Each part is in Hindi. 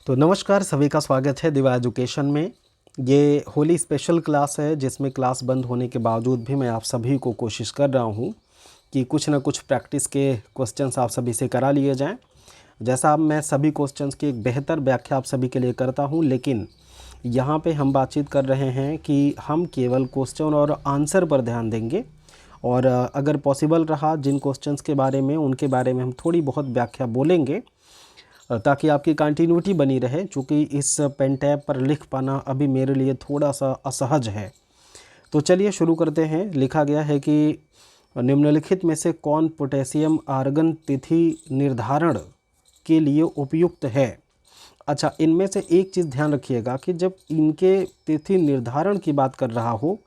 तो नमस्कार, सभी का स्वागत है दिवा एजुकेशन में। ये होली स्पेशल क्लास है जिसमें क्लास बंद होने के बावजूद भी मैं आप सभी को कोशिश कर रहा हूँ कि कुछ ना कुछ प्रैक्टिस के क्वेश्चंस आप सभी से करा लिए जाएं। जैसा अब मैं सभी क्वेश्चंस की एक बेहतर व्याख्या आप सभी के लिए करता हूँ, लेकिन यहाँ पे हम बातचीत कर रहे हैं कि हम केवल क्वेश्चन और आंसर पर ध्यान देंगे और अगर पॉसिबल रहा जिन क्वेश्चंस के बारे में उनके बारे में हम थोड़ी बहुत व्याख्या बोलेंगे ताकि आपकी कंटिन्यूटी बनी रहे। चूँकि इस पेन टैब पर लिख पाना अभी मेरे लिए थोड़ा सा असहज है। तो चलिए शुरू करते हैं। लिखा गया है कि निम्नलिखित में से कौन पोटेशियम आर्गन तिथि निर्धारण के लिए उपयुक्त है। अच्छा, इनमें से एक चीज़ ध्यान रखिएगा कि जब इनके तिथि निर्धारण की बात कर रहा हो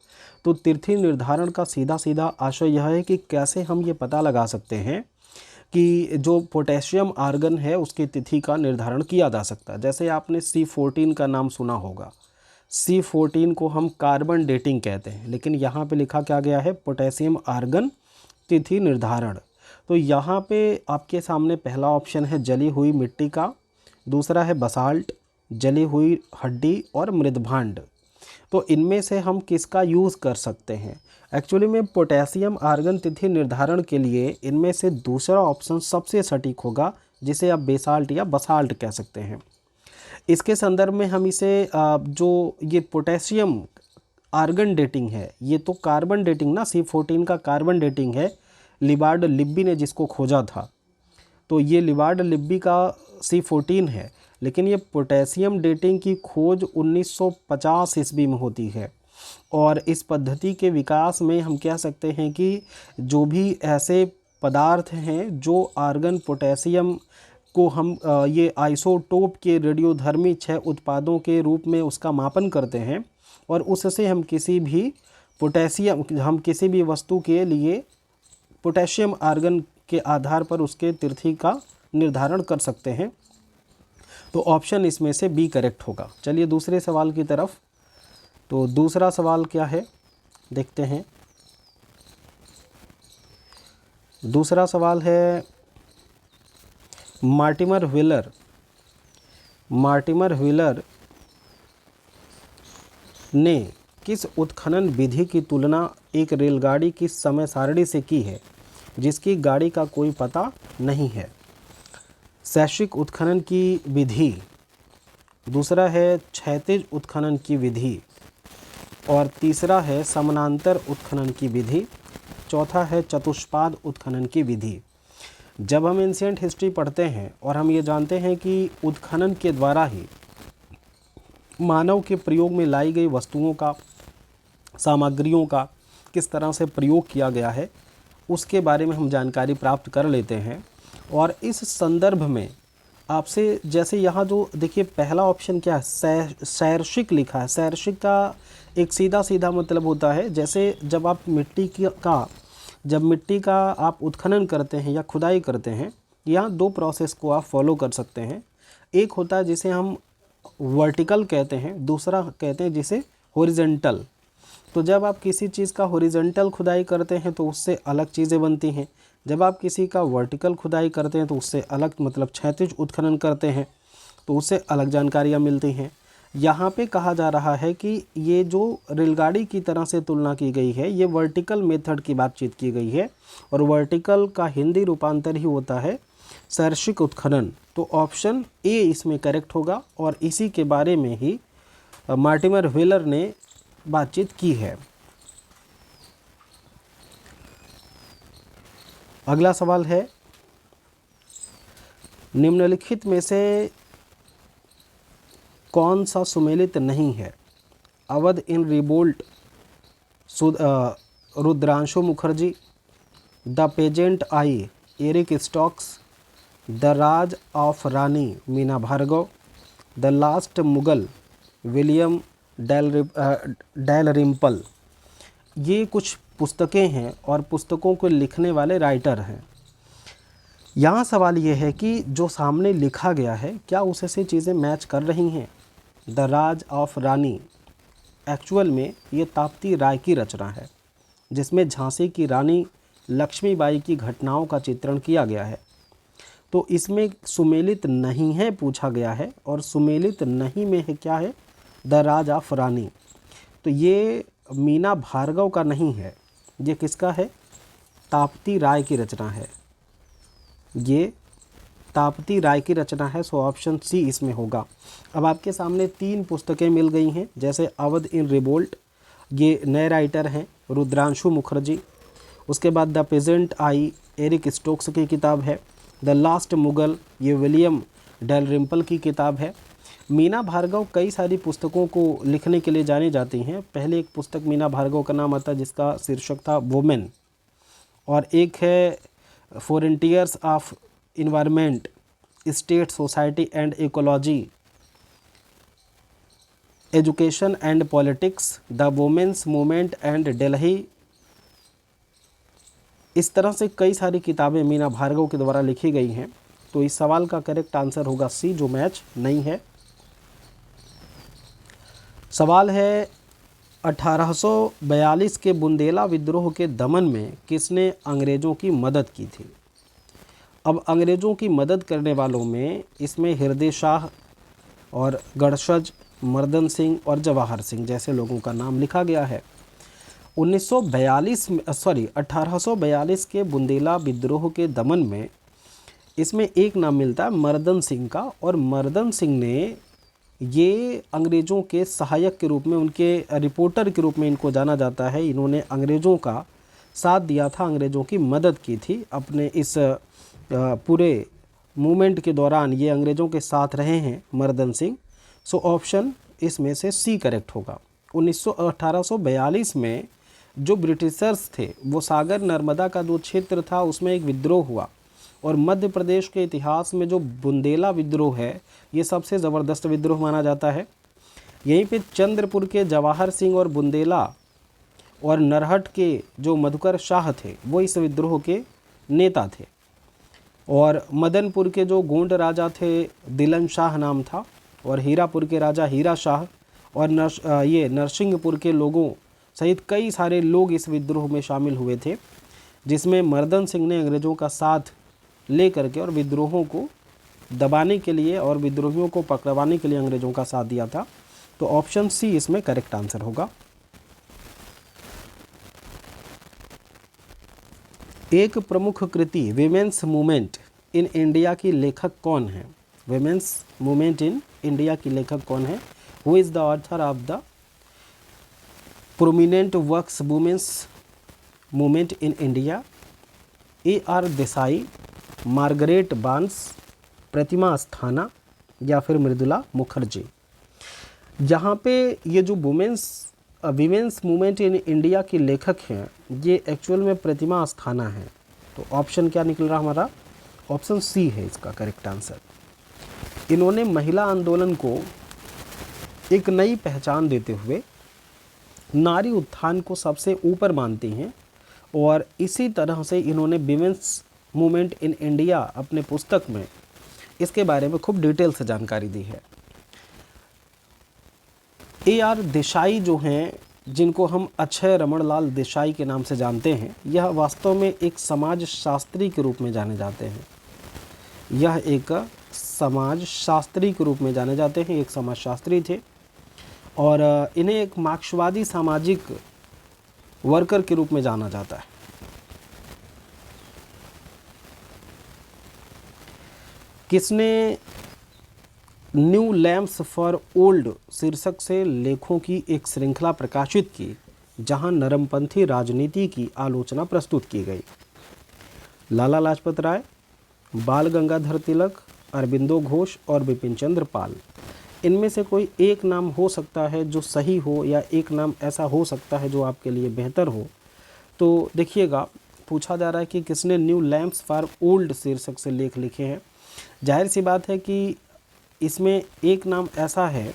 तो तिथि निर्धारण का सीधा सीधा आशय यह है कि कैसे हम ये पता लगा सकते हैं कि जो पोटेशियम आर्गन है उसकी तिथि का निर्धारण किया जा सकता है। जैसे आपने C14 का नाम सुना होगा। C14 को हम कार्बन डेटिंग कहते हैं, लेकिन यहाँ पे लिखा क्या गया है, पोटेशियम आर्गन तिथि निर्धारण। तो यहाँ पे आपके सामने पहला ऑप्शन है जली हुई मिट्टी का, दूसरा है बसाल्ट, जली हुई हड्डी और मृदभांड। तो इनमें से हम किसका यूज़ कर सकते हैं। एक्चुअली में पोटेशियम आर्गन तिथि निर्धारण के लिए इनमें से दूसरा ऑप्शन सबसे सटीक होगा, जिसे आप बेसाल्ट या बसाल्ट कह सकते हैं। इसके संदर्भ में हम इसे जो ये पोटेशियम आर्गन डेटिंग है, ये तो कार्बन डेटिंग ना, C14 का कार्बन डेटिंग है। लिबार्ड लिब्बी ने जिसको खोजा था, तो ये लिबार्ड लिब्बी का C14 है, लेकिन ये पोटेशियम डेटिंग की खोज 1950 ईस्वी में होती है। और इस पद्धति के विकास में हम कह सकते हैं कि जो भी ऐसे पदार्थ हैं जो आर्गन पोटेशियम को हम ये आइसोटोप के रेडियोधर्मी 6 उत्पादों के रूप में उसका मापन करते हैं और उससे हम किसी भी वस्तु के लिए पोटेशियम आर्गन के आधार पर उसके तिथि का निर्धारण कर सकते हैं। तो ऑप्शन इसमें से बी करेक्ट होगा। चलिए दूसरे सवाल की तरफ। तो दूसरा सवाल क्या है देखते हैं। दूसरा सवाल है मार्टिमर व्हीलर ने किस उत्खनन विधि की तुलना एक रेलगाड़ी की समय सारणी से की है जिसकी गाड़ी का कोई पता नहीं है। शैक्षिक उत्खनन की विधि, दूसरा है क्षैतिज उत्खनन की विधि, और तीसरा है समानांतर उत्खनन की विधि, चौथा है चतुष्पाद उत्खनन की विधि। जब हम एंशिएंट हिस्ट्री पढ़ते हैं और हम ये जानते हैं कि उत्खनन के द्वारा ही मानव के प्रयोग में लाई गई वस्तुओं का, सामग्रियों का किस तरह से प्रयोग किया गया है, उसके बारे में हम जानकारी प्राप्त कर लेते हैं। और इस संदर्भ में आपसे, जैसे यहाँ जो देखिए पहला ऑप्शन क्या है, शैक्षिक लिखा है। शैक्षिक का एक सीधा सीधा मतलब होता है, जैसे जब आप मिट्टी का आप उत्खनन करते हैं या खुदाई करते हैं, यहाँ दो प्रोसेस को आप फॉलो कर सकते हैं। एक होता है जिसे हम वर्टिकल कहते हैं, दूसरा कहते हैं जिसे हॉरिजॉन्टल। तो जब आप किसी चीज़ का हॉरिजॉन्टल खुदाई करते हैं तो उससे अलग चीज़ें बनती हैं। जब आप किसी का वर्टिकल खुदाई करते हैं तो उससे अलग, मतलब क्षैतिज उत्खनन करते हैं तो उससे अलग जानकारियाँ मिलती हैं। यहाँ पे कहा जा रहा है कि ये जो रेलगाड़ी की तरह से तुलना की गई है, ये वर्टिकल मेथड की बातचीत की गई है, और वर्टिकल का हिंदी रूपांतर ही होता है शैक्षिक उत्खनन। तो ऑप्शन ए इसमें करेक्ट होगा और इसी के बारे में ही मार्टिमर व्हीलर ने बातचीत की है। अगला सवाल है, निम्नलिखित में से कौन सा सुमेलित नहीं है। Awadh in revolt, Rudrangshu Mukherjee, the peasant I Eric Stokes, the Raj of Rani Meena Bhargav, the last Mughal William Dalrymple. ये कुछ पुस्तकें हैं और पुस्तकों को लिखने वाले राइटर हैं। यहाँ सवाल ये है कि जो सामने लिखा गया है क्या उससे चीज़ें मैच कर रही हैं। The Raj of Rani actual में ये ताप्ती राय की रचना है, जिसमें झांसी की रानी लक्ष्मीबाई की घटनाओं का चित्रण किया गया है। तो इसमें सुमेलित नहीं है पूछा गया है, और सुमेलित नहीं में है क्या है, द राज ऑफ रानी। तो ये मीना भार्गव का नहीं है, ये किसका है, ताप्ती राय की रचना है, ये ताप्ती राय की रचना है। सो ऑप्शन सी इसमें होगा। अब आपके सामने 3 पुस्तकें मिल गई हैं, जैसे अवध इन रिवोल्ट, ये नए राइटर हैं रुद्रांशु मुखर्जी। उसके बाद the peasant I, Eric Stokes की किताब है। द लास्ट मुगल, ये विलियम डेलरिम्पल की किताब है। मीना भार्गव कई सारी पुस्तकों को लिखने के लिए जानी जाती हैं। पहले एक पुस्तक मीना भार्गव का नाम आता है जिसका शीर्षक था वुमेन, और एक है frontiers of environment, state, society and ecology, education and politics, the women's movement and Delhi. इस तरह से कई सारी किताबें मीना भार्गव के द्वारा लिखी गई हैं। तो इस सवाल का करेक्ट आंसर होगा सी, जो मैच नहीं है। सवाल है 1842 के बुंदेला विद्रोह के दमन में किसने अंग्रेज़ों की मदद की थी। अब अंग्रेज़ों की मदद करने वालों में इसमें हृदय शाह और गणशज, मर्दन सिंह और जवाहर सिंह जैसे लोगों का नाम लिखा गया है। 1842 के बुंदेला विद्रोह के दमन में इसमें एक नाम मिलता है मर्दन सिंह का, और मर्दन सिंह ने ये अंग्रेज़ों के सहायक के रूप में, उनके रिपोर्टर के रूप में इनको जाना जाता है। इन्होंने अंग्रेज़ों का साथ दिया था, अंग्रेज़ों की मदद की थी अपने इस पूरे मूवमेंट के दौरान। ये अंग्रेज़ों के साथ रहे हैं मर्दन सिंह। सो ऑप्शन इसमें से सी करेक्ट होगा। 1842 में जो ब्रिटिशर्स थे वो सागर नर्मदा का जो क्षेत्र था उसमें एक विद्रोह हुआ, और मध्य प्रदेश के इतिहास में जो बुंदेला विद्रोह है ये सबसे ज़बरदस्त विद्रोह माना जाता है। यहीं पे चंद्रपुर के जवाहर सिंह और बुंदेला और नरहट के जो मधुकर शाह थे वो इस विद्रोह के नेता थे, और मदनपुर के जो गोंड राजा थे दिलन शाह नाम था, और हीरापुर के राजा हीरा शाह, और नरसिंहपुर के लोगों सहित कई सारे लोग इस विद्रोह में शामिल हुए थे, जिसमें मर्दन सिंह ने अंग्रेज़ों का साथ ले करके और विद्रोहों को दबाने के लिए और विद्रोहियों को पकड़वाने के लिए अंग्रेज़ों का साथ दिया था। तो ऑप्शन सी इसमें करेक्ट आंसर होगा। एक प्रमुख कृति विमेंस मूवमेंट इन इंडिया की लेखक कौन है। विमेंस मूवमेंट इन इंडिया की लेखक कौन है। Who is the author of the prominent works women's movement in India. A.R. Desai, Margaret Barnes, Pratima Asthana या फिर मृदुला मुखर्जी। जहाँ पे ये जो विमेंस मूवमेंट इन इंडिया की लेखक हैं ये एक्चुअल में प्रतिमा अस्थाना है। तो ऑप्शन क्या निकल रहा हमारा, ऑप्शन सी है इसका करेक्ट आंसर। इन्होंने महिला आंदोलन को एक नई पहचान देते हुए नारी उत्थान को सबसे ऊपर मानती हैं, और इसी तरह से इन्होंने विमेंस मूवमेंट इन इंडिया अपने पुस्तक में इसके बारे में खूब डिटेल से जानकारी दी है। A.R. देसाई जो हैं, जिनको हम अक्षय रमणलाल देसाई के नाम से जानते हैं, यह वास्तव में एक समाज शास्त्री के रूप में जाने जाते हैं। यह एक समाज शास्त्री के रूप में जाने जाते हैं, एक समाज शास्त्री थे, और इन्हें एक मार्क्सवादी सामाजिक वर्कर के रूप में जाना जाता है। किसने न्यू लैम्प्स फॉर ओल्ड शीर्षक से लेखों की एक श्रृंखला प्रकाशित की, जहां नरमपंथी राजनीति की आलोचना प्रस्तुत की गई। लाला लाजपत राय, बाल गंगाधर तिलक, अरबिंदो घोष और बिपिन चंद्र पाल। इनमें से कोई एक नाम हो सकता है जो सही हो, या एक नाम ऐसा हो सकता है जो आपके लिए बेहतर हो। तो देखिएगा, पूछा जा रहा है कि किसने न्यू लैम्प्स फॉर ओल्ड शीर्षक से लेख लिखे हैं। जाहिर सी बात है कि इसमें एक नाम ऐसा है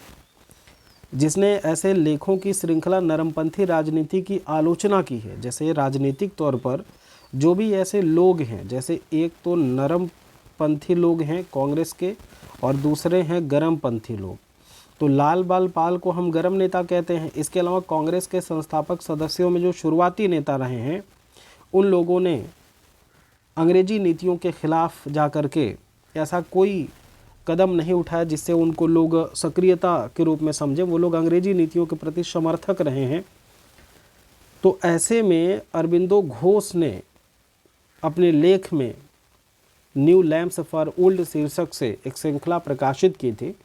जिसने ऐसे लेखों की श्रृंखला नरमपंथी राजनीति की आलोचना की है। जैसे राजनीतिक तौर पर जो भी ऐसे लोग हैं, जैसे एक तो नरमपंथी लोग हैं कांग्रेस के, और दूसरे हैं गरमपंथी लोग। तो लाल बाल पाल को हम गरम नेता कहते हैं। इसके अलावा कांग्रेस के संस्थापक सदस्यों में जो शुरुआती नेता रहे हैं, उन लोगों ने अंग्रेजी नीतियों के खिलाफ जा कर के ऐसा कोई कदम नहीं उठाया जिससे उनको लोग सक्रियता के रूप में समझें। वो लोग अंग्रेजी नीतियों के प्रति समर्थक रहे हैं। तो ऐसे में अरबिंदो घोष ने अपने लेख में न्यू लैम्प्स फॉर ओल्ड शीर्षक से एक श्रृंखला प्रकाशित की थी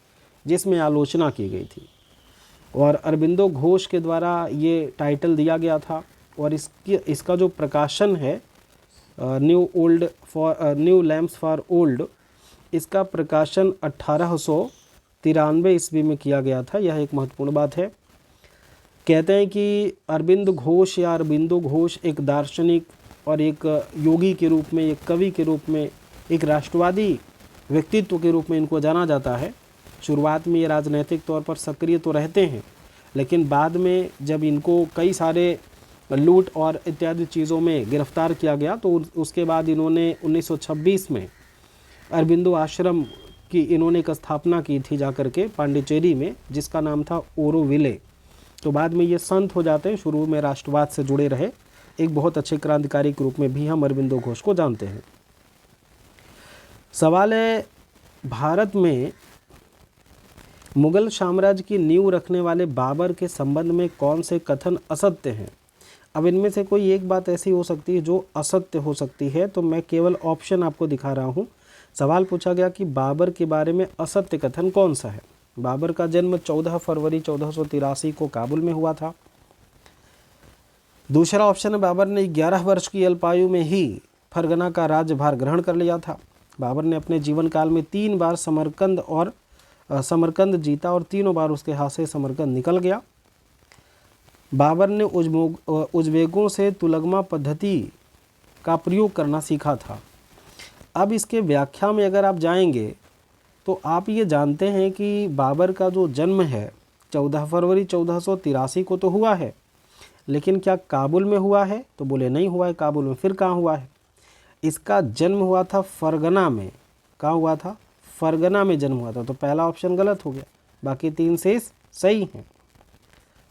जिसमें आलोचना की गई थी, और अरबिंदो घोष के द्वारा ये टाइटल दिया गया था। और इसका जो प्रकाशन है न्यू लैम्प्स फॉर ओल्ड, इसका प्रकाशन 1893 ईस्वी में किया गया था। यह एक महत्वपूर्ण बात है। कहते हैं कि अरविंद घोष या अरबिंदो घोष एक दार्शनिक और एक योगी के रूप में, एक कवि के रूप में, एक राष्ट्रवादी व्यक्तित्व के रूप में इनको जाना जाता है। शुरुआत में ये राजनीतिक तौर पर सक्रिय तो रहते हैं, लेकिन बाद में जब इनको कई सारे लूट और इत्यादि चीज़ों में गिरफ्तार किया गया तो उसके बाद इन्होंने 1926 में अरबिंदो आश्रम की इन्होंने एक स्थापना की थी जाकर के पांडिचेरी में, जिसका नाम था ओरोविले। तो बाद में ये संत हो जाते हैं। शुरू में राष्ट्रवाद से जुड़े रहे, एक बहुत अच्छे क्रांतिकारी के रूप में भी हम अरबिंदो घोष को जानते हैं। सवाल है, भारत में मुगल साम्राज्य की नींव रखने वाले बाबर के संबंध में कौन से कथन असत्य हैं? अब इनमें से कोई एक बात ऐसी हो सकती है जो असत्य हो सकती है, तो मैं केवल ऑप्शन आपको दिखा रहा हूँ। सवाल पूछा गया कि बाबर के बारे में असत्य कथन कौन सा है। बाबर का जन्म 14 फरवरी 1483 को काबुल में हुआ था। दूसरा ऑप्शन है, बाबर ने 11 वर्ष की अल्पायु में ही फरगना का राज्यभार ग्रहण कर लिया था। बाबर ने अपने जीवन काल में 3 बार समरकंद जीता और तीनों बार उसके हाथ से समरकंद निकल गया। बाबर ने उज़्बेकों से तुलगमा पद्धति का प्रयोग करना सीखा था। अब इसके व्याख्या में अगर आप जाएंगे तो आप ये जानते हैं कि बाबर का जो जन्म है 14 फरवरी 1483 को तो हुआ है, लेकिन क्या काबुल में हुआ है? तो बोले नहीं हुआ है काबुल में। फिर कहाँ हुआ है? इसका जन्म हुआ था फरगना में। कहाँ हुआ था? फरगना में जन्म हुआ था। तो पहला ऑप्शन गलत हो गया, बाकी 3 शेष सही हैं।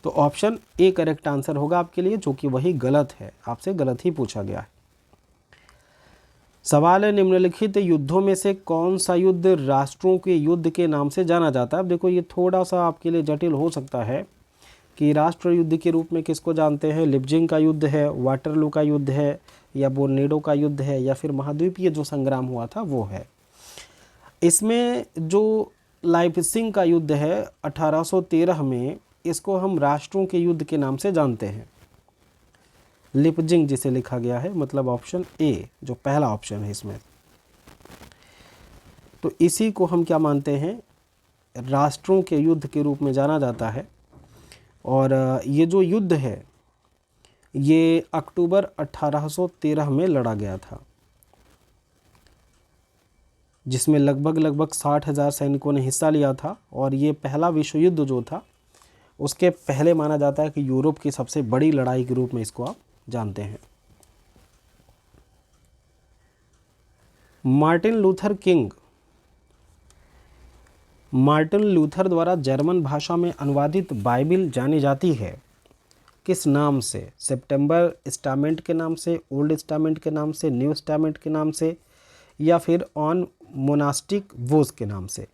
तो ऑप्शन ए करेक्ट आंसर होगा आपके लिए, जो कि वही गलत है, आपसे गलत ही पूछा गया है। सवाल है, निम्नलिखित युद्धों में से कौन सा युद्ध राष्ट्रों के युद्ध के नाम से जाना जाता है? अब देखो ये थोड़ा सा आपके लिए जटिल हो सकता है कि राष्ट्र युद्ध के रूप में किसको जानते हैं। लिपजिंग का युद्ध है, वाटरलू का युद्ध है, या बोर्नेडो का युद्ध है, या फिर महाद्वीपीय जो संग्राम हुआ था वो है। इसमें जो लाइप्सिंग का युद्ध है 1813 में, इसको हम राष्ट्रों के युद्ध के नाम से जानते हैं। लिपजिंग जिसे लिखा गया है, मतलब ऑप्शन ए जो पहला ऑप्शन है इसमें, तो इसी को हम क्या मानते हैं, राष्ट्रों के युद्ध के रूप में जाना जाता है। और ये जो युद्ध है ये अक्टूबर 1813 में लड़ा गया था, जिसमें लगभग 60,000 सैनिकों ने हिस्सा लिया था। और ये पहला विश्व युद्ध जो था उसके पहले माना जाता है कि यूरोप की सबसे बड़ी लड़ाई के रूप में इसको आप जानते हैं। मार्टिन लूथर द्वारा जर्मन भाषा में अनुवादित बाइबिल जानी जाती है किस नाम से? सितंबर टेस्टामेंट के नाम से, ओल्ड टेस्टामेंट के नाम से, न्यू टेस्टामेंट के नाम से, या फिर ऑन मोनास्टिक वोज के नाम से?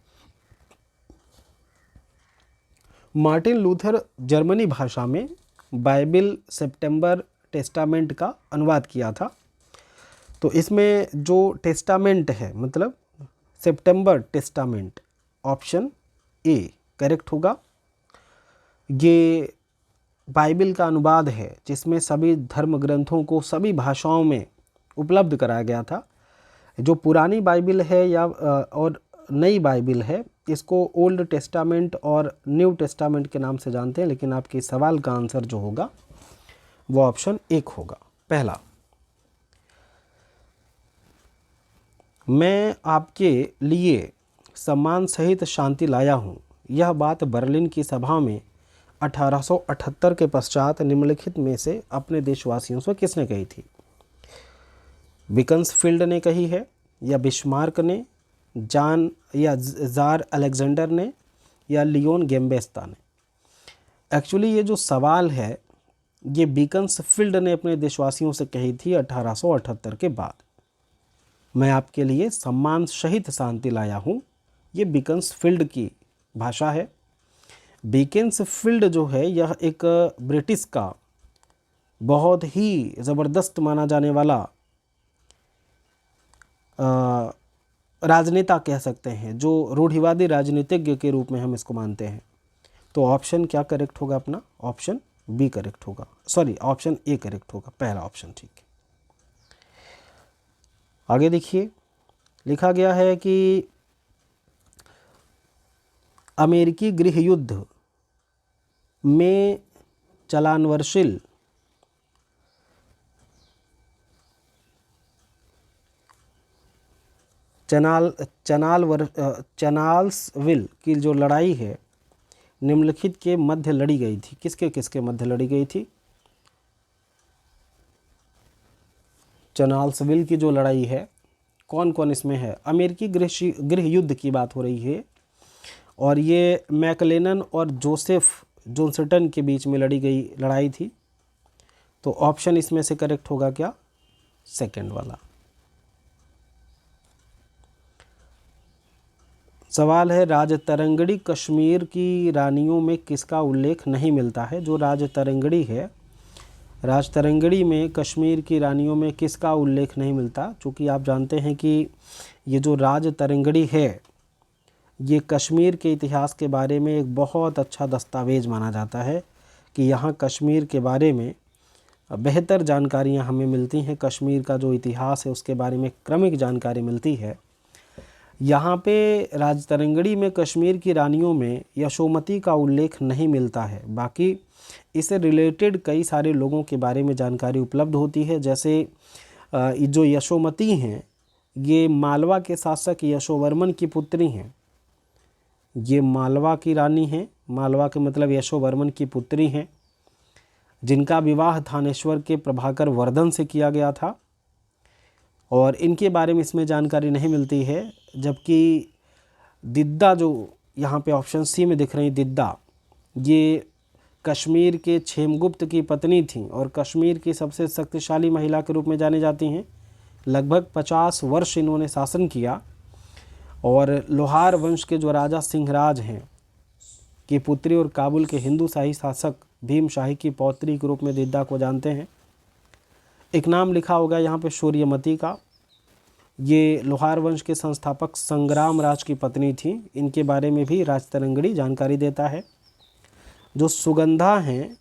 मार्टिन लूथर जर्मनी भाषा में बाइबिल सितंबर टेस्टामेंट का अनुवाद किया था। तो इसमें जो टेस्टामेंट है मतलब सितंबर टेस्टामेंट, ऑप्शन ए करेक्ट होगा। ये बाइबिल का अनुवाद है जिसमें सभी धर्म ग्रंथों को सभी भाषाओं में उपलब्ध कराया गया था। जो पुरानी बाइबिल है या और नई बाइबिल है, इसको ओल्ड टेस्टामेंट और न्यू टेस्टामेंट के नाम से जानते हैं, लेकिन आपके सवाल का आंसर जो होगा वो ऑप्शन एक होगा, पहला। मैं आपके लिए सम्मान सहित शांति लाया हूँ, यह बात बर्लिन की सभा में 1878 के पश्चात निम्नलिखित में से अपने देशवासियों से किसने कही थी? बीकन्सफील्ड ने कही है, या बिस्मार्क ने, जार अलेक्जेंडर ने, या लियोन गेम्बेस्ता ने? एक्चुअली ये जो सवाल है ये बीकन्सफील्ड ने अपने देशवासियों से कही थी 1878 के बाद। मैं आपके लिए सम्मान सहित शांति लाया हूँ। ये बीकन्सफील्ड की भाषा है। बीकन्सफील्ड जो है यह एक ब्रिटिश का बहुत ही ज़बरदस्त माना जाने वाला राजनेता कह सकते हैं, जो रूढ़िवादी राजनीतिज्ञ के रूप में हम इसको मानते हैं। तो ऑप्शन क्या करेक्ट होगा अपना? ऑप्शन बी करेक्ट होगा, सॉरी ऑप्शन ए करेक्ट होगा, पहला ऑप्शन ठीक है। आगे देखिए, लिखा गया है कि अमेरिकी गृह युद्ध में चलानवरशील चनाल्सविल की जो लड़ाई है निम्नलिखित के मध्य लड़ी गई थी। किसके किसके मध्य लड़ी गई थी? चनाल्सविल की जो लड़ाई है, कौन कौन इसमें है? अमेरिकी गृह युद्ध की बात हो रही है और ये मैकलेनन और जोसेफ जोन्सटन के बीच में लड़ी गई लड़ाई थी। तो ऑप्शन इसमें से करेक्ट होगा क्या? सेकंड वाला। सवाल है, राजतरंगड़ी कश्मीर की रानियों में किसका उल्लेख नहीं मिलता है? जो राजतरंगड़ी है, राजतरंगड़ी में कश्मीर की रानियों में किसका उल्लेख नहीं मिलता? चूँकि आप जानते हैं कि ये जो राजतरंगड़ी है ये कश्मीर के इतिहास के बारे में एक बहुत अच्छा दस्तावेज़ माना जाता है कि यहाँ कश्मीर के बारे में बेहतर जानकारियाँ हमें मिलती हैं। कश्मीर का जो इतिहास है उसके बारे में क्रमिक जानकारी मिलती है। यहाँ पे राजतरंगड़ी में कश्मीर की रानियों में यशोमती का उल्लेख नहीं मिलता है। बाकी इससे रिलेटेड कई सारे लोगों के बारे में जानकारी उपलब्ध होती है। जैसे जो यशोमती हैं ये मालवा के शासक यशोवर्मन की पुत्री हैं। ये मालवा की रानी हैं, मालवा के मतलब यशोवर्मन की पुत्री हैं, जिनका विवाह थानेश्वर के प्रभाकर वर्धन से किया गया था और इनके बारे में इसमें जानकारी नहीं मिलती है। जबकि दिद्दा जो यहाँ पे ऑप्शन सी में दिख रही, दिद्दा ये कश्मीर के क्षेमगुप्त की पत्नी थी और कश्मीर की सबसे शक्तिशाली महिला के रूप में जानी जाती हैं। लगभग 50 वर्ष इन्होंने शासन किया और लोहार वंश के जो राजा सिंहराज हैं की पुत्री और काबुल के हिंदू शाही शासक भीम शाही की पौत्री के रूप में दिद्दा को जानते हैं। एक नाम लिखा होगा यहाँ पे सूर्यमती का। ये लोहार वंश के संस्थापक संग्राम राज की पत्नी थी। इनके बारे में भी राजतरंगड़ी जानकारी देता है। जो सुगंधा हैं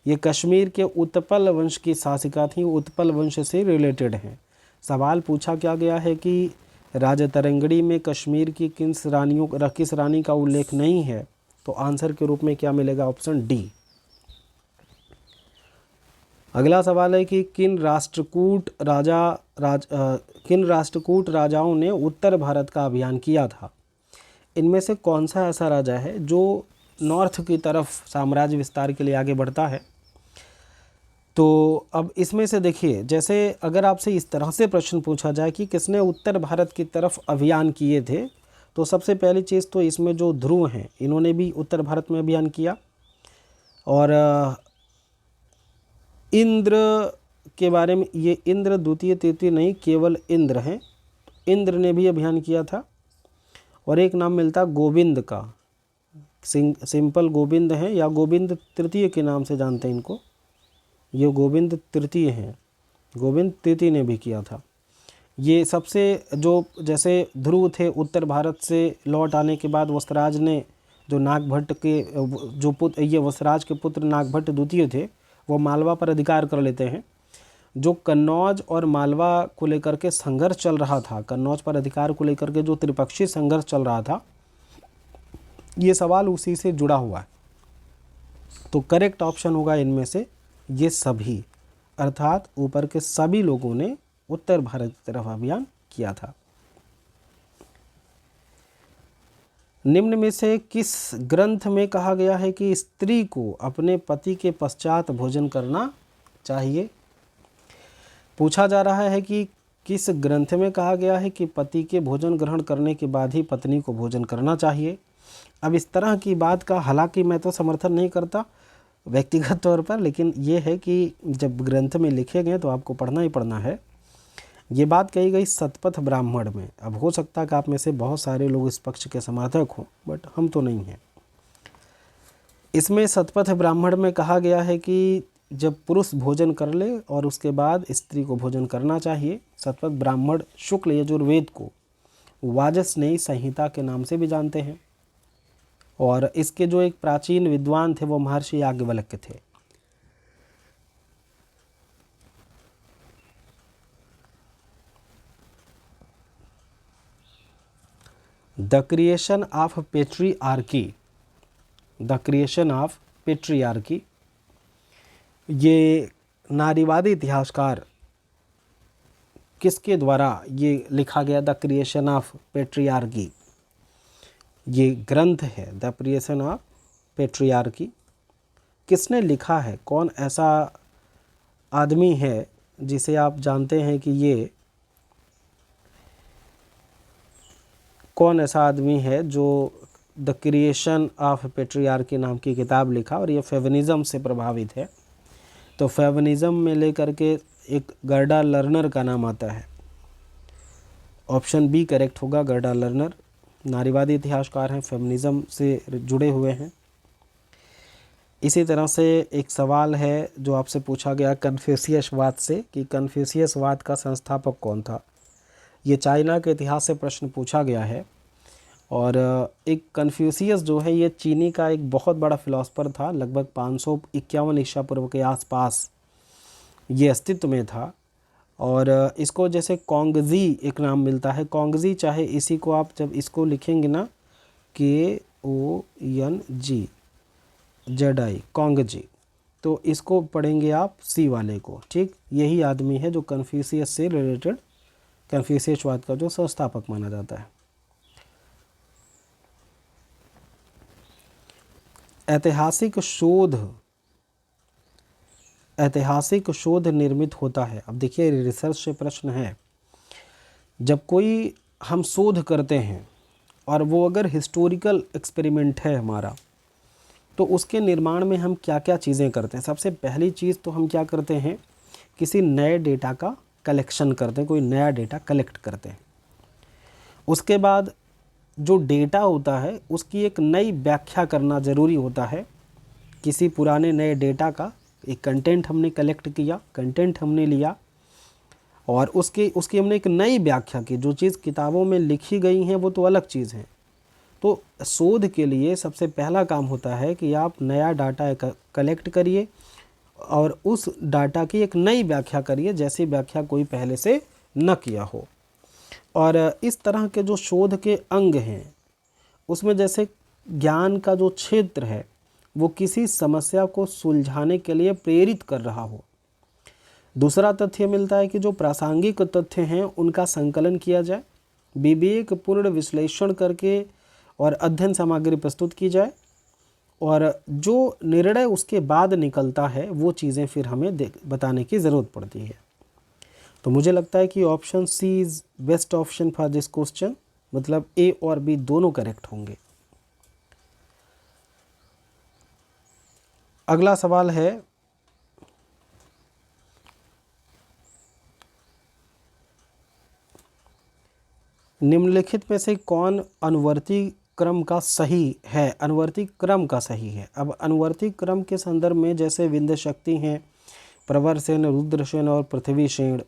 ये कश्मीर के उत्पल वंश की शासिका थी, उत्पल वंश से रिलेटेड हैं। सवाल पूछा क्या गया है कि राजतरंगड़ी में कश्मीर की किस रानी का उल्लेख नहीं है, तो आंसर के रूप में क्या मिलेगा? Option D. अगला सवाल है कि किन राष्ट्रकूट राजाओं ने उत्तर भारत का अभियान किया था? इनमें से कौन सा ऐसा राजा है जो नॉर्थ की तरफ साम्राज्य विस्तार के लिए आगे बढ़ता है? तो अब इसमें से देखिए, जैसे अगर आपसे इस तरह से प्रश्न पूछा जाए कि किसने उत्तर भारत की तरफ अभियान किए थे, तो सबसे पहली चीज़ तो इसमें जो ध्रुव हैं इन्होंने भी उत्तर भारत में अभियान किया। और इंद्र के बारे में, ये इंद्र द्वितीय तृतीय नहीं, केवल इंद्र हैं, इंद्र ने भी अभियान किया था। और एक नाम मिलता गोविंद का, सिंपल गोविंद हैं या गोविंद तृतीय के नाम से जानते हैं इनको। ये गोविंद तृतीय हैं, गोविंद तृतीय ने भी किया था। ये सबसे जो जैसे ध्रुव थे उत्तर भारत से लौट आने के बाद वसराज ने जो नागभट्ट के जो पुत्र, ये वसराज के पुत्र नागभट्ट द्वितीय थे, वो मालवा पर अधिकार कर लेते हैं। जो कन्नौज और मालवा को लेकर के संघर्ष चल रहा था, कन्नौज पर अधिकार को लेकर के जो त्रिपक्षीय संघर्ष चल रहा था, ये सवाल उसी से जुड़ा हुआ है। तो करेक्ट ऑप्शन होगा इनमें से ये सभी, अर्थात ऊपर के सभी लोगों ने उत्तर भारत की तरफ अभियान किया था। निम्न में से किस ग्रंथ में कहा गया है कि स्त्री को अपने पति के पश्चात भोजन करना चाहिए? पूछा जा रहा है कि किस ग्रंथ में कहा गया है कि पति के भोजन ग्रहण करने के बाद ही पत्नी को भोजन करना चाहिए। अब इस तरह की बात का हालांकि मैं तो समर्थन नहीं करता व्यक्तिगत तौर पर, लेकिन ये है कि जब ग्रंथ में लिखे गए तो आपको पढ़ना ही पढ़ना है। ये बात कही गई शतपथ ब्राह्मण में। अब हो सकता है कि आप में से बहुत सारे लोग इस पक्ष के समर्थक हों, बट हम तो नहीं हैं। इसमें शतपथ ब्राह्मण में कहा गया है कि जब पुरुष भोजन कर ले और उसके बाद स्त्री को भोजन करना चाहिए। शतपथ ब्राह्मण शुक्ल यजुर्वेद को वाजस्नेयी संहिता के नाम से भी जानते हैं, और इसके जो एक प्राचीन विद्वान थे वो महर्षि याज्ञवल्क्य थे। The creation of patriarchy, the creation of patriarchy, ये नारीवादी इतिहासकार किसके द्वारा ये लिखा गया? द क्रिएशन ऑफ पेट्रियार्की, ये ग्रंथ है द क्रिएशन ऑफ पेट्रियार्की। किसने लिखा है? कौन ऐसा आदमी है जिसे आप जानते हैं कि ये कौन ऐसा आदमी है जो द क्रिएशन ऑफ पेट्रियार्की नाम की किताब लिखा और ये फेमिनिज्म से प्रभावित है? तो फेमिनिज्म में लेकर के एक गर्डा लर्नर का नाम आता है। ऑप्शन बी करेक्ट होगा, गर्डा लर्नर नारीवादी इतिहासकार हैं, फेमिनिज्म से जुड़े हुए हैं। इसी तरह से एक सवाल है जो आपसे पूछा गया कन्फ्यूशियसवाद से कि कन्फ्यूशियसवाद का संस्थापक कौन था। ये चाइना के इतिहास से प्रश्न पूछा गया है। और एक कन्फ्यूशियस जो है ये चीनी का एक बहुत बड़ा फिलोसफर था, लगभग 551 ईसा पूर्व के आसपास ये अस्तित्व में था। और इसको जैसे कॉन्गजी एक नाम मिलता है, कॉन्गजी, चाहे इसी को आप जब इसको लिखेंगे ना KONG ZI, कॉन्गजी, तो इसको पढ़ेंगे आप सी वाले को, ठीक। यही आदमी है जो कन्फ्यूशियस से रिलेटेड कन्फ्यूशियसवाद का जो संस्थापक माना जाता है। ऐतिहासिक शोध निर्मित होता है। अब देखिए रिसर्च से प्रश्न है, जब कोई हम शोध करते हैं और वो अगर हिस्टोरिकल एक्सपेरिमेंट है हमारा, तो उसके निर्माण में हम क्या क्या चीज़ें करते हैं। सबसे पहली चीज़ तो हम क्या करते हैं, किसी नए डेटा का कलेक्शन करते हैं, कोई नया डेटा कलेक्ट करते हैं। उसके बाद जो डेटा होता है उसकी एक नई व्याख्या करना ज़रूरी होता है। किसी पुराने नए डेटा का एक कंटेंट हमने कलेक्ट किया, कंटेंट हमने लिया और उसकी हमने एक नई व्याख्या की। जो चीज़ किताबों में लिखी गई हैं वो तो अलग चीज़ है। तो शोध के लिए सबसे पहला काम होता है कि आप नया डाटा कलेक्ट करिए और उस डाटा की एक नई व्याख्या करिए, जैसी व्याख्या कोई पहले से न किया हो। और इस तरह के जो शोध के अंग हैं उसमें जैसे ज्ञान का जो क्षेत्र है वो किसी समस्या को सुलझाने के लिए प्रेरित कर रहा हो। दूसरा तथ्य मिलता है कि जो प्रासंगिक तथ्य हैं उनका संकलन किया जाए, विवेकपूर्ण विश्लेषण करके और अध्ययन सामग्री प्रस्तुत की जाए, और जो निर्णय उसके बाद निकलता है वो चीज़ें फिर हमें बताने की ज़रूरत पड़ती है। तो मुझे लगता है कि option C is best option for this question, मतलब ए और बी दोनों करेक्ट होंगे। अगला सवाल है, निम्नलिखित में से कौन अनुवर्ती क्रम का सही है? अनुवर्ती क्रम का सही है। अब अनुवर्ती क्रम के संदर्भ में जैसे विंध्यशक्ति हैं, प्रवरसेन, रुद्रसेन और पृथ्वीसेन,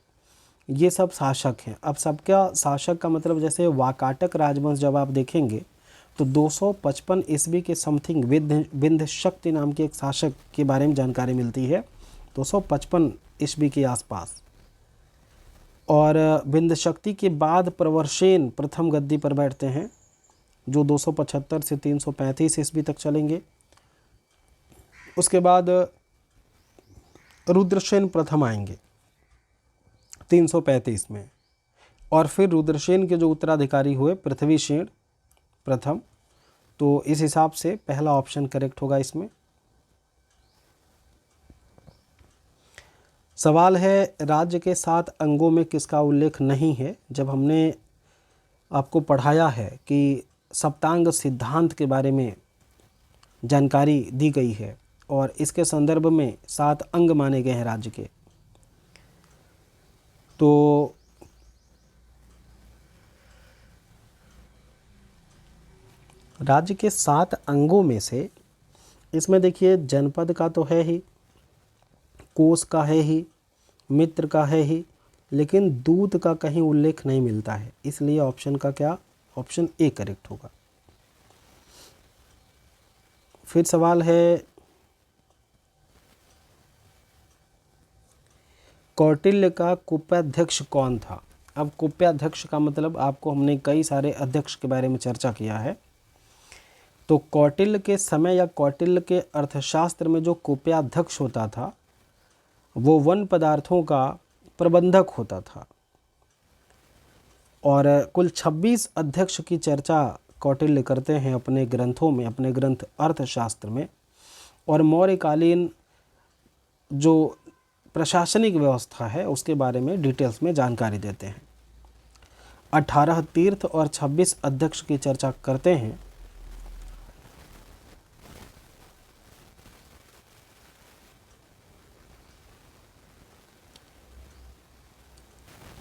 ये सब शासक हैं। अब सबका शासक का मतलब जैसे वाकाटक राजवंश जब आप देखेंगे तो 255 ईस्वी के समथिंग विंध्यशक्ति नाम के एक शासक के बारे में जानकारी मिलती है, 255 ईस्वी के आसपास। और विंध्यशक्ति के बाद प्रवरसेन प्रथम गद्दी पर बैठते हैं जो 275 से 335 ईस्वी तक चलेंगे। उसके बाद रुद्रसेन प्रथम आएंगे 335 में, और फिर रुद्रसेन के जो उत्तराधिकारी हुए पृथ्वीसेन प्रथम। तो इस हिसाब से पहला ऑप्शन करेक्ट होगा इसमें। सवाल है, राज्य के 7 अंगों में किसका उल्लेख नहीं है? जब हमने आपको पढ़ाया है कि सप्तांग सिद्धांत के बारे में जानकारी दी गई है और इसके संदर्भ में 7 अंग माने गए हैं राज्य के, तो राज्य के 7 अंगों में से इसमें देखिए जनपद का तो है ही, कोष का है ही, मित्र का है ही, लेकिन दूत का कहीं उल्लेख नहीं मिलता है, इसलिए ऑप्शन का क्या, ऑप्शन ए करेक्ट होगा। फिर सवाल है कौटिल्य का कुप्याध्यक्ष कौन था। अब कुप्याध्यक्ष का मतलब आपको हमने कई सारे अध्यक्ष के बारे में चर्चा किया है। तो कौटिल्य के समय या कौटिल्य के अर्थशास्त्र में जो कुप्याध्यक्ष होता था वो वन पदार्थों का प्रबंधक होता था। और कुल 26 अध्यक्ष की चर्चा कौटिल्य करते हैं अपने ग्रंथों में, अपने ग्रंथ अर्थशास्त्र में। और मौर्यकालीन जो प्रशासनिक व्यवस्था है उसके बारे में डिटेल्स में जानकारी देते हैं। 18 तीर्थ और 26 अध्यक्ष की चर्चा करते हैं।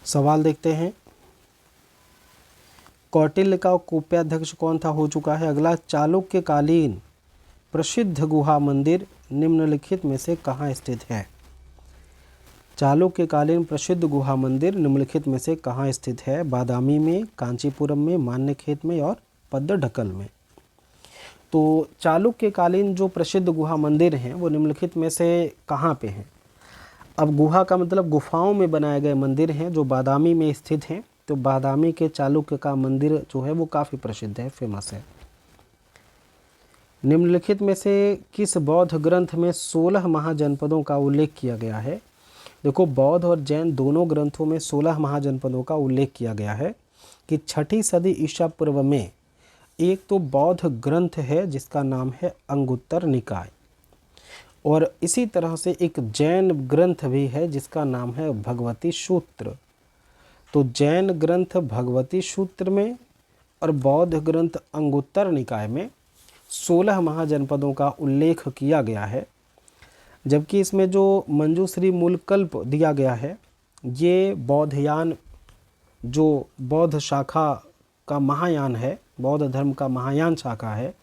सवाल देखते हैं, कौटिल्य का कुप्याध्यक्ष कौन था, हो चुका है। अगला, चालुक्यकालीन प्रसिद्ध गुहा मंदिर निम्नलिखित में से कहाँ स्थित है। चालुक्यकालीन प्रसिद्ध गुहा मंदिर निम्नलिखित में से कहाँ स्थित है। बादामी में, कांचीपुरम में, मान्यखेत में और पद्मढकल में। तो चालुक्यकालीन जो प्रसिद्ध गुहा मंदिर हैं वो निम्नलिखित में से कहाँ पे हैं। अब गुहा का मतलब गुफाओं में बनाए गए मंदिर हैं जो बादामी में स्थित हैं। तो बादामी के चालुक्य का मंदिर जो है वो काफ़ी प्रसिद्ध है, फेमस है। निम्नलिखित में से किस बौद्ध ग्रंथ में 16 महाजनपदों का उल्लेख किया गया है। देखो, बौद्ध और जैन दोनों ग्रंथों में 16 महाजनपदों का उल्लेख किया गया है कि 6ठी सदी ईसा पूर्व में एक तो बौद्ध ग्रंथ है जिसका नाम है अंगुत्तर निकाय, और इसी तरह से एक जैन ग्रंथ भी है जिसका नाम है भगवती सूत्र। तो जैन ग्रंथ भगवती सूत्र में और बौद्ध ग्रंथ अंगुत्तर निकाय में 16 महाजनपदों का उल्लेख किया गया है। जबकि इसमें जो मंजूश्री मूलकल्प दिया गया है ये बौद्धयान, जो बौद्ध शाखा का महायान है, बौद्ध धर्म का महायान शाखा है,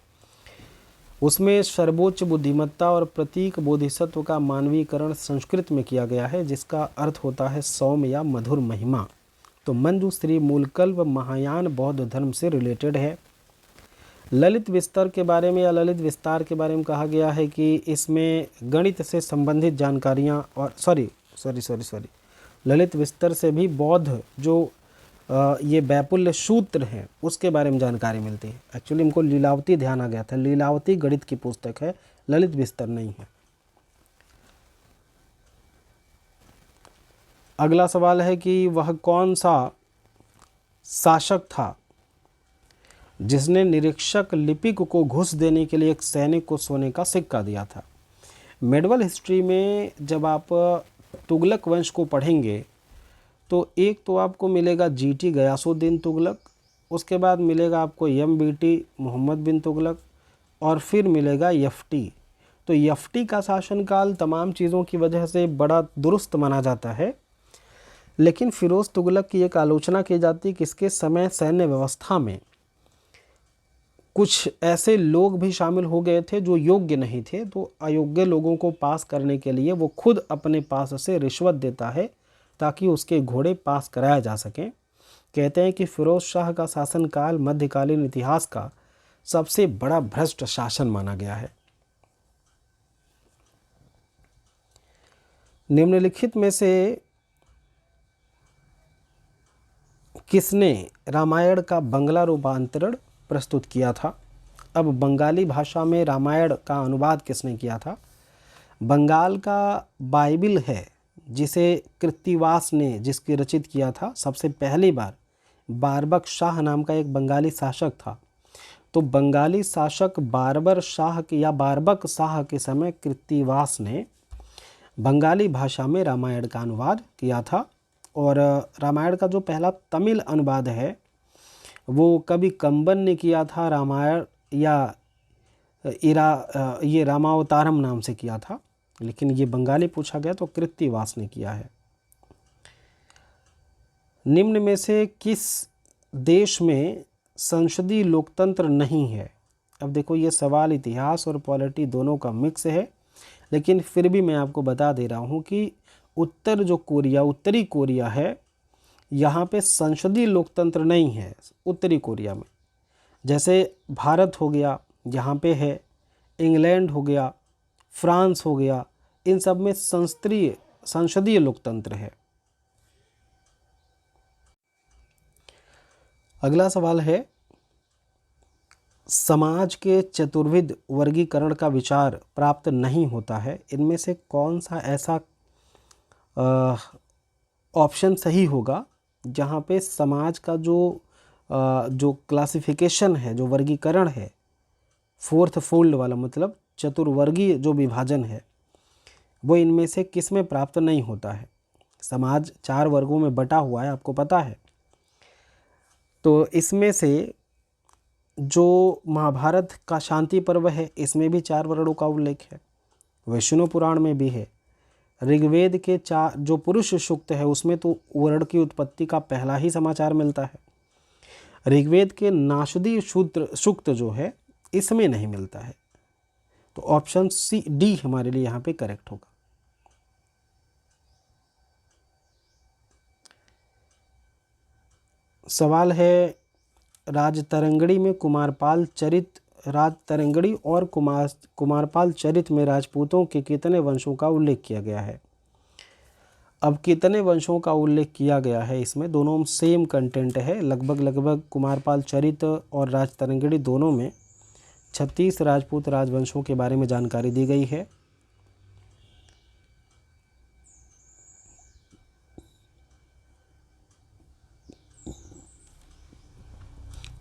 उसमें सर्वोच्च बुद्धिमत्ता और प्रतीक बोधिसत्व का मानवीकरण संस्कृत में किया गया है जिसका अर्थ होता है सौम्य या मधुर महिमा। तो मंजूश्री मूलकल्प महायान बौद्ध धर्म से रिलेटेड है। ललित विस्तार के बारे में या ललित विस्तार के बारे में कहा गया है कि इसमें गणित से संबंधित जानकारियां और ललित विस्तार से भी बौद्ध जो ये वैपुल्य सूत्र हैं उसके बारे में जानकारी मिलती है। एक्चुअली हमको लीलावती ध्यान आ गया था, लीलावती गणित की पुस्तक है, ललित विस्तार नहीं है। अगला सवाल है कि वह कौन सा शासक था जिसने निरीक्षक लिपिक को घूस देने के लिए एक सैनिक को सोने का सिक्का दिया था। मेडवल हिस्ट्री में जब आप तुगलक वंश को पढ़ेंगे तो एक तो आपको मिलेगा जीटी गयासुद्दीन तुगलक, उसके बाद मिलेगा आपको एमबीटी मोहम्मद बिन तुगलक, और फिर मिलेगा एफटी। तो एफटी का शासनकाल तमाम चीज़ों की वजह से बड़ा दुरुस्त माना जाता है, लेकिन फिरोज़ तुगलक की एक आलोचना की जाती है कि इसके समय सैन्य व्यवस्था में कुछ ऐसे लोग भी शामिल हो गए थे जो योग्य नहीं थे। तो अयोग्य लोगों को पास करने के लिए वो खुद अपने पास से रिश्वत देता है ताकि उसके घोड़े पास कराया जा सकें। कहते हैं कि फिरोज शाह का शासनकाल मध्यकालीन इतिहास का सबसे बड़ा भ्रष्ट शासन माना गया है। निम्नलिखित में से किसने रामायण का बंगला रूपांतरण प्रस्तुत किया था। अब बंगाली भाषा में रामायण का अनुवाद किसने किया था। बंगाल का बाइबिल है जिसे कृत्तिवास ने जिसकी रचित किया था, सबसे पहली बार बारबक शाह नाम का एक बंगाली शासक था। तो बंगाली शासक बारबर शाह या बारबक शाह के समय कृत्तिवास ने बंगाली भाषा में रामायण का अनुवाद किया था। और रामायण का जो पहला तमिल अनुवाद है वो कवि कंबन ने किया था, रामायण या ये रामावतारम नाम से किया था, लेकिन ये बंगाली पूछा गया तो कृत्तिवास ने किया है। निम्न में से किस देश में संसदीय लोकतंत्र नहीं है। अब देखो ये सवाल इतिहास और पॉलिटी दोनों का मिक्स है, लेकिन फिर भी मैं आपको बता दे रहा हूँ कि उत्तरी कोरिया है, यहाँ पे संसदीय लोकतंत्र नहीं है उत्तरी कोरिया में। जैसे भारत हो गया यहाँ पे है, इंग्लैंड हो गया, फ्रांस हो गया, इन सब में संसदीय लोकतंत्र है। अगला सवाल है, समाज के चतुर्विध वर्गीकरण का विचार प्राप्त नहीं होता है, इनमें से कौन सा ऐसा ऑप्शन सही होगा जहाँ पे समाज का जो क्लासिफिकेशन है, जो वर्गीकरण है, फोर्थ फोल्ड वाला, मतलब चतुर्वर्गीय जो विभाजन है, वो इनमें से किस में प्राप्त नहीं होता है। समाज 4 वर्गों में बटा हुआ है, आपको पता है। तो इसमें से जो महाभारत का शांति पर्व है, इसमें भी 4 वर्णों का उल्लेख है, विष्णु पुराण में भी है, ऋग्वेद के 4 जो पुरुष सूक्त है उसमें तो वर्ण की उत्पत्ति का पहला ही समाचार मिलता है, ऋग्वेद के नाशदी सूक्त जो है इसमें नहीं मिलता है। तो ऑप्शन डी हमारे लिए यहाँ पे करेक्ट होगा। सवाल है, राजतरंगड़ी में राजतरंगड़ी और कुमारपाल चरित में राजपूतों के कितने वंशों का उल्लेख किया गया है। अब कितने वंशों का उल्लेख किया गया है, इसमें दोनों में सेम कंटेंट है। लगभग कुमारपाल चरित और राजतरंगड़ी दोनों में 36 राजपूत राजवंशों के बारे में जानकारी दी गई है।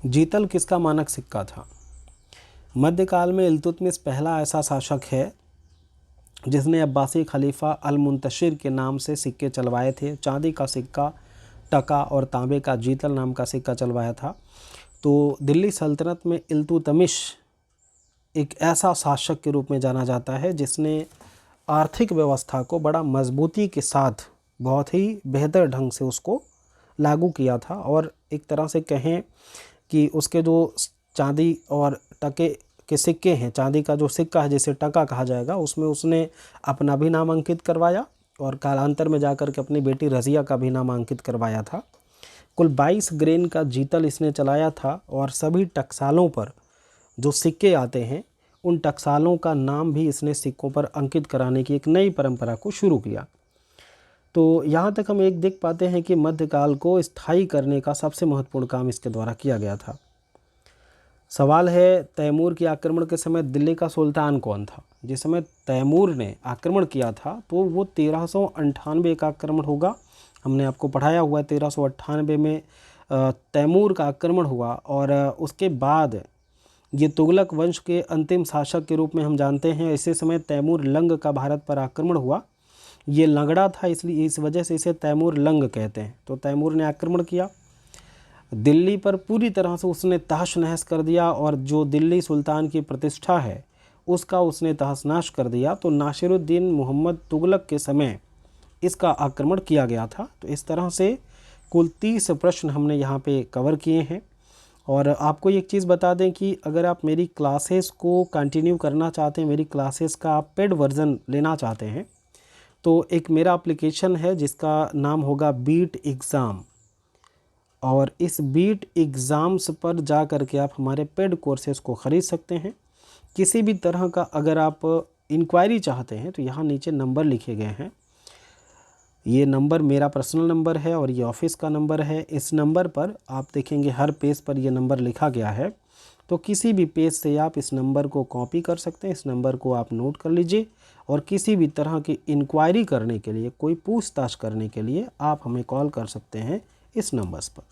जीतल किसका मानक सिक्का था। मध्यकाल में इल्तुतमिश पहला ऐसा शासक है जिसने अब्बासी खलीफा अल मुंतशिर के नाम से सिक्के चलवाए थे। चांदी का सिक्का टका और तांबे का जीतल नाम का सिक्का चलवाया था। तो दिल्ली सल्तनत में इल्तुतमिश एक ऐसा शासक के रूप में जाना जाता है जिसने आर्थिक व्यवस्था को बड़ा मजबूती के साथ बहुत ही बेहतर ढंग से उसको लागू किया था। और एक तरह से कहें कि उसके जो चांदी और टके के सिक्के हैं, चांदी का जो सिक्का है जिसे टका कहा जाएगा, उसमें उसने अपना भी नाम अंकित करवाया और कालांतर में जाकर के अपनी बेटी रज़िया का भी नाम अंकित करवाया था। कुल 22 ग्रेन का जीतल इसने चलाया था और सभी टकसालों पर जो सिक्के आते हैं उन टकसालों का नाम भी इसने सिक्कों पर अंकित कराने की एक नई परंपरा को शुरू किया। तो यहाँ तक हम एक देख पाते हैं कि मध्यकाल को स्थायी करने का सबसे महत्वपूर्ण काम इसके द्वारा किया गया था। सवाल है, तैमूर के आक्रमण के समय दिल्ली का सुल्तान कौन था। जिस समय तैमूर ने आक्रमण किया था तो वो 1398 का आक्रमण होगा। हमने आपको पढ़ाया हुआ है 1398 में तैमूर का आक्रमण हुआ और उसके बाद ये तुगलक वंश के अंतिम शासक के रूप में हम जानते हैं। इसी समय तैमूर लंग का भारत पर आक्रमण हुआ। ये लंगड़ा था, इसलिए इस वजह से इसे तैमूर लंग कहते हैं। तो तैमूर ने आक्रमण किया, दिल्ली पर पूरी तरह से उसने तहस नहस कर दिया और जो दिल्ली सुल्तान की प्रतिष्ठा है उसका उसने तहस नहस कर दिया। तो नासिरुद्दीन मोहम्मद तुगलक के समय इसका आक्रमण किया गया था। तो इस तरह से कुल 30 प्रश्न हमने यहाँ पे कवर किए हैं। और आपको एक चीज़ बता दें कि अगर आप मेरी क्लासेस को कंटिन्यू करना चाहते हैं, मेरी क्लासेस का आप पेड वर्ज़न लेना चाहते हैं, तो एक मेरा एप्लीकेशन है जिसका नाम होगा बीट एग्ज़ाम। और इस बीट एग्ज़ाम्स पर जा कर के आप हमारे पेड कोर्सेज़ को ख़रीद सकते हैं। किसी भी तरह का अगर आप इंक्वायरी चाहते हैं तो यहाँ नीचे नंबर लिखे गए हैं। ये नंबर मेरा पर्सनल नंबर है और ये ऑफिस का नंबर है। इस नंबर पर आप देखेंगे हर पेज पर ये नंबर लिखा गया है। तो किसी भी पेज से आप इस नंबर को कॉपी कर सकते हैं। इस नंबर को आप नोट कर लीजिए और किसी भी तरह की इंक्वायरी करने के लिए, कोई पूछताछ करने के लिए आप हमें कॉल कर सकते हैं इस नंबर्स पर।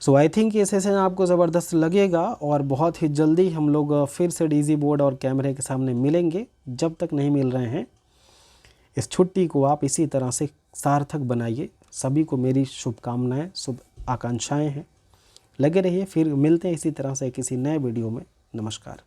सो आई थिंक ये सेशन आपको ज़बरदस्त लगेगा और बहुत ही जल्दी हम लोग फिर से डीजी बोर्ड और कैमरे के सामने मिलेंगे। जब तक नहीं मिल रहे हैं, इस छुट्टी को आप इसी तरह से सार्थक बनाइए। सभी को मेरी शुभकामनाएं, शुभ आकांक्षाएं हैं। लगे रहिए, फिर मिलते हैं इसी तरह से किसी नए वीडियो में। नमस्कार।